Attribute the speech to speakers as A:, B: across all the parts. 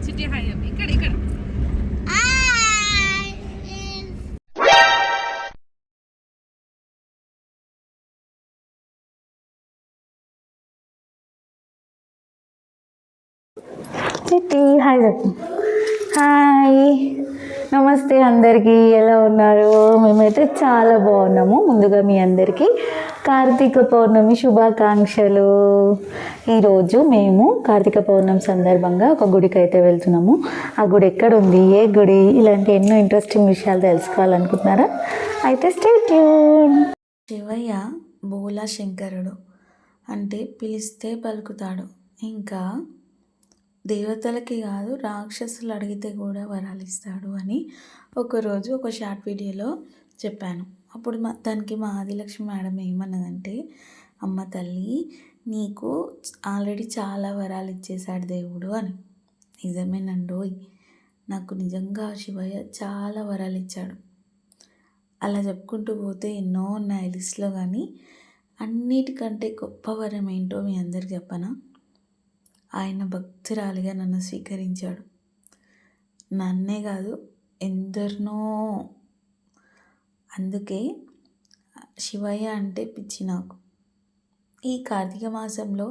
A: చిట్టి హాయ్ చెప్పు. ఇక్కడ ఇక్కడ
B: చిట్టి హాయ్ చెప్పు. హాయ్, నమస్తే అందరికీ. ఎలా ఉన్నారు? మేమైతే చాలా బాగున్నాము. ముందుగా మీ అందరికీ కార్తీక పౌర్ణమి శుభాకాంక్షలు. ఈరోజు మేము కార్తీక పౌర్ణమి సందర్భంగా ఒక గుడికి అయితే వెళ్తున్నాము. ఆ గుడి ఎక్కడ ఉంది, ఏ గుడి, ఇలాంటి ఎన్నో ఇంట్రెస్టింగ్ విషయాలు తెలుసుకోవాలనుకుంటున్నారా? అయితే స్టే ట్యూన్. శివయ్య బోలా శంకరుడు, అంటే పిలిస్తే పలుకుతాడు. ఇంకా దేవతలకి కాదు, రాక్షసులు అడిగితే కూడా వరాలు ఇస్తాడు అని ఒకరోజు ఒక షార్ట్ వీడియోలో చెప్పాను. అప్పుడు దానికి మా ఆదిలక్ష్మి మేడం ఏమన్నదంటే, అమ్మ తల్లి, నీకు ఆల్రెడీ చాలా వరాలు ఇచ్చేశాడు దేవుడు అని. నిజమేనండోయ్, నాకు నిజంగా శివయ్య చాలా వరాలు ఇచ్చాడు. అలా చెప్పుకుంటూ పోతే ఎన్నో ఉన్నాయి లిస్ట్లో. కానీ అన్నిటికంటే గొప్ప వరం ఏంటో మీ అందరికి చెప్పనా? ఆయన భక్తురాలిగా నన్ను స్వీకరించాడు. నన్నే కాదు, ఎందరినో. అందుకే శివయ్య అంటే పిచ్చి నాకు. ఈ కార్తీక మాసంలో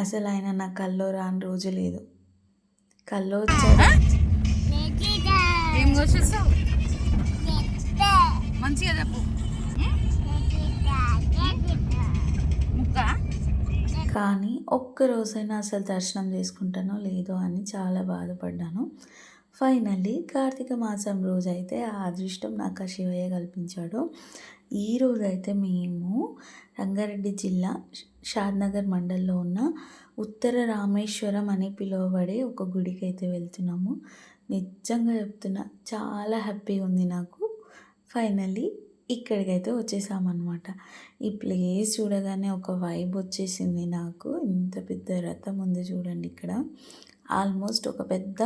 B: అసలు ఆయన నా కల్లో రాని రోజు లేదు. కల్లో వచ్చాడు.
A: ఏం కోసేస్తావు? మంచిగా చెప్పు. ముక్క
B: కానీ ఒక్కరోజైనా అసలు దర్శనం చేసుకుంటానో లేదో అని చాలా బాధపడ్డాను. ఫైనల్లీ కార్తీక మాసం రోజైతే ఆ అదృష్టం నాకు ఆ శివయ్య కల్పించాడు. ఈరోజు అయితే మేము రంగారెడ్డి జిల్లా షాద్నగర్ మండల్లో ఉన్న ఉత్తర రామేశ్వరం అని పిలువబడే ఒక గుడికి అయితే వెళ్తున్నాము. నిజంగా చెప్తున్నా, చాలా హ్యాపీగా ఉంది నాకు. ఫైనల్లీ ఇక్కడికైతే వచ్చేసామన్నమాట. ఈ ప్లేస్ చూడగానే ఒక వైబ్ వచ్చేసింది నాకు. ఇంత పెద్ద రథం ఉంది చూడండి ఇక్కడ. ఆల్మోస్ట్ ఒక పెద్ద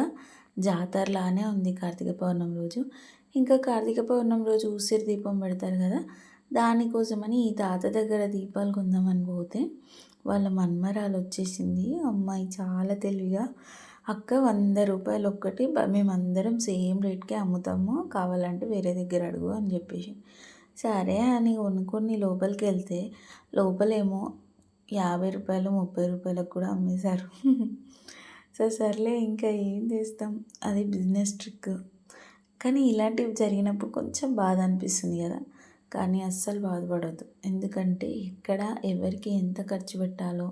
B: జాతరలానే ఉంది కార్తీక పౌర్ణమి రోజు. ఇంకా కార్తీక పౌర్ణమి రోజు ఉసిరి దీపం పెడతారు కదా, దానికోసమని ఈ తాత దగ్గర దీపాలు కొందామని పోతే వాళ్ళ మన్మరాలు వచ్చేసింది. అమ్మాయి చాలా తెలివిగా, అక్క 100 రూపాయలు ఒక్కటి, మేమందరం సేమ్ రేట్కే అమ్ముతాము, కావాలంటే వేరే దగ్గర అడుగు అని చెప్పేసి, సరే అని కొనుక్కొని లోపలికి వెళ్తే లోపలేమో 50 రూపాయలు 30 రూపాయలకు కూడా అమ్మేశారు. సర్లే ఇంకా ఏం చేస్తాం, అది బిజినెస్ ట్రిక్. కానీ ఇలాంటివి జరిగినప్పుడు కొంచెం బాధ అనిపిస్తుంది కదా, కానీ అస్సలు బాధపడద్దు. ఎందుకంటే ఇక్కడ ఎవరికి ఎంత ఖర్చు పెట్టాలో,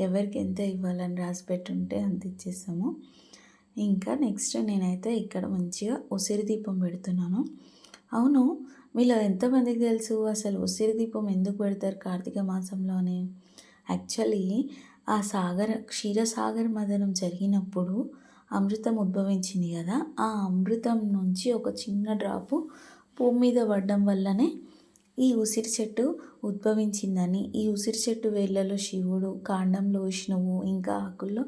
B: ఎవరికి ఎంత ఇవ్వాలని రాసి పెట్టుంటే అంత ఇచ్చేస్తాము. ఇంకా నెక్స్ట్ నేనైతే ఇక్కడ మంచిగా ఉసిరి దీపం పెడుతున్నాను. అవును, మీలో ఎంతమందికి తెలుసు అసలు ఉసిరి దీపం ఎందుకు పెడతారు కార్తీక మాసంలోనే? యాక్చువల్లీ ఆ క్షీరసాగర్ మదనం జరిగినప్పుడు అమృతం ఉద్భవించింది కదా, ఆ అమృతం నుంచి ఒక చిన్న డ్రాపు భూమి మీద పడడం వల్లనే ఈ ఉసిరి చెట్టు ఉద్భవించిందని, ఈ ఉసిరి చెట్టు వేళ్ళలో శివుడు, కాండంలో విష్ణువు, ఇంకా ఆకుల్లో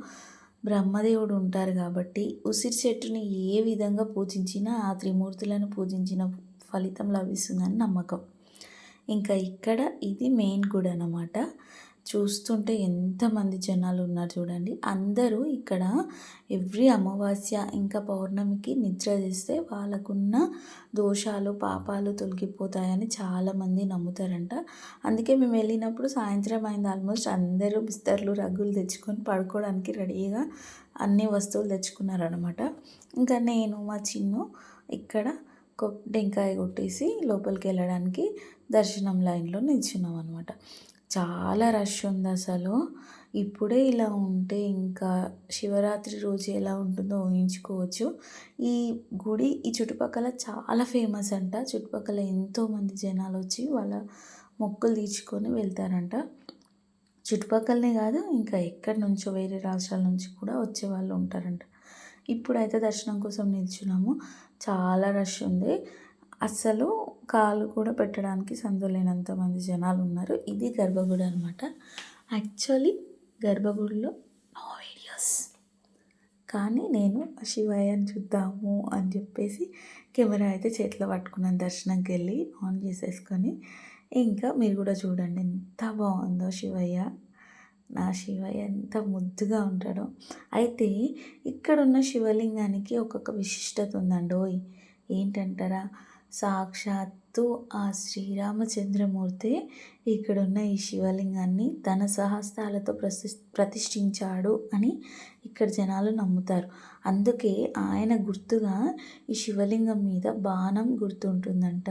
B: బ్రహ్మదేవుడు ఉంటారు. కాబట్టి ఉసిరి చెట్టుని ఏ విధంగా పూజించినా, ఆ త్రిమూర్తులను పూజించిన ఫలితం లభిస్తుందని నమ్మకం. ఇంకా ఇక్కడ ఇది మెయిన్ గుడి అన్నమాట. చూస్తుంటే ఎంతమంది జనాలు ఉన్నారు చూడండి. అందరూ ఇక్కడ ఎవ్రీ అమావాస్య ఇంకా పౌర్ణమికి నిద్ర చేస్తే వాళ్ళకున్న దోషాలు పాపాలు తొలగిపోతాయని చాలామంది నమ్ముతారంట. అందుకే మేము వెళ్ళినప్పుడు సాయంత్రం అయింది. ఆల్మోస్ట్ అందరూ బిస్తర్లు రగ్గులు తెచ్చుకొని పడుకోవడానికి రెడీగా అన్ని వస్తువులు తెచ్చుకున్నారనమాట. ఇంకా నేను మా చిన్ను ఇక్కడ టెంకాయ కొట్టేసి లోపలికి వెళ్ళడానికి దర్శనం లైన్లో నిల్చున్నాం అనమాట. చాలా రష్ ఉంది అసలు. ఇప్పుడే ఇలా ఉంటే ఇంకా శివరాత్రి రోజు ఎలా ఉంటుందో ఊహించుకోవచ్చు. ఈ గుడి ఈ చుట్టుపక్కల చాలా ఫేమస్ అంట. చుట్టుపక్కల ఎంతోమంది జనాలు వచ్చి వాళ్ళ మొక్కులు తీర్చుకొని వెళ్తారంట. చుట్టుపక్కలనే కాదు, ఇంకా ఎక్కడి నుంచో వేరే రాష్ట్రాల నుంచి కూడా వచ్చే వాళ్ళు ఉంటారంట. ఇప్పుడైతే దర్శనం కోసం నిల్చున్నాము. చాలా రష్ ఉంది. అస్సలు కాలు కూడా పెట్టడానికి సందులేనంత మంది జనాలు ఉన్నారు. ఇది గర్భగుడి అనమాట. యాక్చువల్లీ గర్భగుడిలో నో వీడియోస్, కానీ నేను శివయ్యని చూద్దాము అని చెప్పేసి కెమెరా అయితే చేతిలో పట్టుకున్నాను. దర్శనంకి వెళ్ళి ఆన్ చేసేసుకొని ఇంకా మీరు కూడా చూడండి ఎంత బాగుందో శివయ్య. నా శివయ్య ఎంత ముద్దుగా ఉంటాడో. అయితే ఇక్కడున్న శివలింగానికి ఒక్కొక్క విశిష్టత ఉందండోయ్. ఏంటంటారా? సాక్షాత్తు ఆ శ్రీరామచంద్రమూర్తి ఇక్కడున్న ఈ శివలింగాన్ని తన సహస్తాలతో ప్రతిష్ఠించాడు అని ఇక్కడ జనాలు నమ్ముతారు. అందుకే ఆయన గుర్తుగా ఈ శివలింగం మీద బాణం గుర్తుంటుందంట.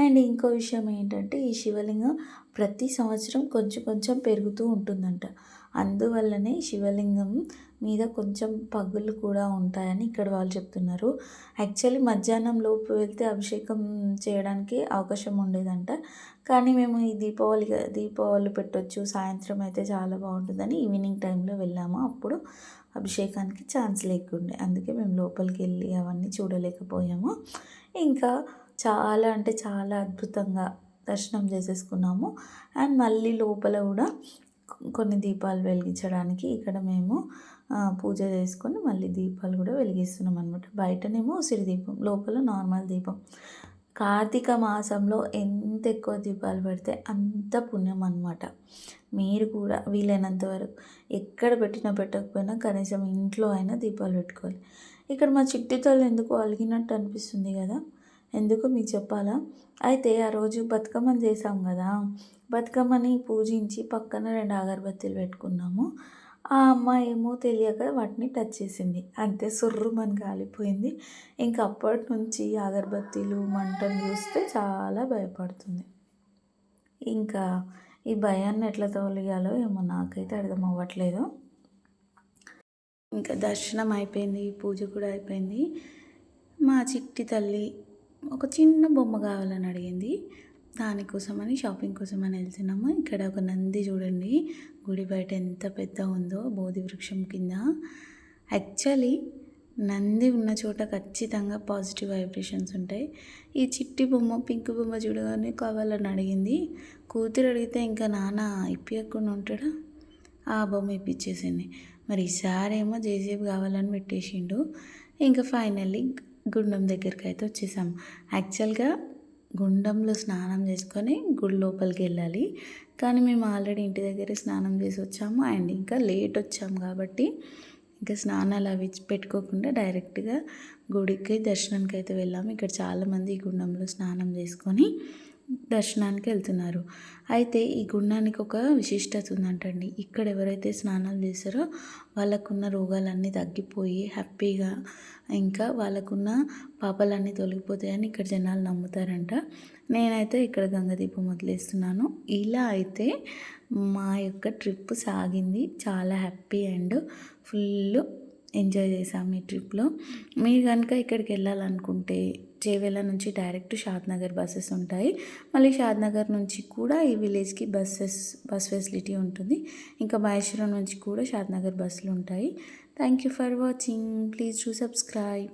B: అండ్ ఇంకో విషయం ఏంటంటే ఈ శివలింగం ప్రతి సంవత్సరం కొంచెం కొంచెం పెరుగుతూ ఉంటుందంట. అందువల్లనే శివలింగం మీద కొంచెం పగుళ్ళు కూడా ఉంటాయని ఇక్కడ వాళ్ళు చెప్తున్నారు. యాక్చువల్లీ మధ్యాహ్నం లోపు వెళ్తే అభిషేకం చేయడానికి అవకాశం ఉండేదంట. కానీ మేము ఈ దీపావళి పెట్టొచ్చు, సాయంత్రం అయితే చాలా బాగుంటుందని ఈవినింగ్ టైంలో వెళ్ళాము. అప్పుడు అభిషేకానికి ఛాన్స్ లేకుండే, అందుకే మేము లోపలికి వెళ్ళి అవన్నీ చూడలేకపోయాము. ఇంకా చాలా అంటే చాలా అద్భుతంగా దర్శనం చేసేసుకున్నాము. అండ్ మళ్ళీ లోపల కూడా కొన్ని దీపాలు వెలిగించడానికి ఇక్కడ మేము పూజ చేసుకొని మళ్ళీ దీపాలు కూడా వెలిగిస్తున్నాం అనమాట. బయటనేమో ఉసిరి దీపం, లోపల నార్మల్ దీపం. కార్తీక మాసంలో ఎంత ఎక్కువ దీపాలు పెడితే అంత పుణ్యం అన్నమాట. మీరు కూడా వీలైనంత వరకు ఎక్కడ పెట్టకపోయినా కనీసం ఇంట్లో అయినా దీపాలు పెట్టుకోవాలి. ఇక్కడ మా చిట్టి తల్లి ఎందుకు అలిగినట్టు అనిపిస్తుంది కదా, ఎందుకు మీకు చెప్పాలా? అయితే ఆ రోజు బతుకమ్మని చేసాం కదా, బతుకమ్మని పూజించి పక్కన 2 అగరబత్తీలు పెట్టుకున్నాము. ఆ అమ్మాయి ఏమో తెలియక వాటిని టచ్ చేసింది, అంతే సుర్రుమని కాలిపోయింది. ఇంక అప్పటి నుంచి అగరబత్తీలు మంటను చూస్తే చాలా భయపడుతుంది. ఇంకా ఈ భయాన్ని ఎట్లా తొలగాలో ఏమో నాకైతే అర్థం అవ్వట్లేదు. ఇంకా దర్శనం అయిపోయింది, పూజ కూడా అయిపోయింది. మా చిట్టి తల్లి ఒక చిన్న బొమ్మ కావాలని అడిగింది. దానికోసమని షాపింగ్ కోసమని వెళ్తున్నాము. ఇక్కడ ఒక నంది చూడండి, గుడి బయట ఎంత పెద్ద ఉందో, బోధి వృక్షం కింద. యాక్చువల్లీ నంది ఉన్న చోట ఖచ్చితంగా పాజిటివ్ వైబ్రేషన్స్ ఉంటాయి. ఈ చిట్టి బొమ్మ, పింక్ బొమ్మ చూడగానే కావాలని అడిగింది. కూతురు అడిగితే ఇంకా నాన్న ఇప్పియకుండా ఉంటాడా, ఆ బొమ్మ ఇప్పించేసింది. మరి ఈసారేమో జేజేబీ కావాలని పెట్టేసిండు. ఇంకా ఫైనల్లీ గుండం దగ్గరికి అయితే వచ్చేసాం. యాక్చువల్గా గుండంలో స్నానం చేసుకొని గుడి లోపలికి వెళ్ళాలి, కానీ మేము ఆల్రెడీ ఇంటి దగ్గరే స్నానం చేసి వచ్చాము. అండ్ ఇంకా లేట్ వచ్చాము కాబట్టి ఇంకా స్నానాలు అవి పెట్టుకోకుండా డైరెక్ట్గా గుడికి దర్శనానికి అయితే వెళ్ళాము. ఇక్కడ చాలామంది ఈ గుండంలో స్నానం చేసుకొని దర్శనానికి వెళ్తున్నారు. అయితే ఈ గుండానికి ఒక విశిష్టత ఉందంటండి. ఇక్కడ ఎవరైతే స్నానాలు చేస్తారో వాళ్ళకున్న రోగాలన్నీ తగ్గిపోయి హ్యాపీగా, ఇంకా వాళ్ళకున్న పాపాలన్నీ తొలగిపోతాయని ఇక్కడ జనాలు నమ్ముతారంట. నేనైతే ఇక్కడ గంగదీపం వదిలేస్తున్నాను. ఇలా అయితే మా యొక్క ట్రిప్ సాగింది. చాలా హ్యాపీ అండ్ ఫుల్ ఎంజాయ్ చేసాము ఈ ట్రిప్లో. మీరు కనుక ఇక్కడికి వెళ్ళాలనుకుంటే చేవెళ్ళ నుంచి డైరెక్ట్ షాద్నగర్ బస్సెస్ ఉంటాయి. మళ్ళీ షాద్నగర్ నుంచి కూడా ఈ విలేజ్కి బస్ ఫెసిలిటీ ఉంటుంది. ఇంకా మహేశ్వరం నుంచి కూడా షాద్నగర్ బస్సులు ఉంటాయి. Thank you for watching. Please do subscribe.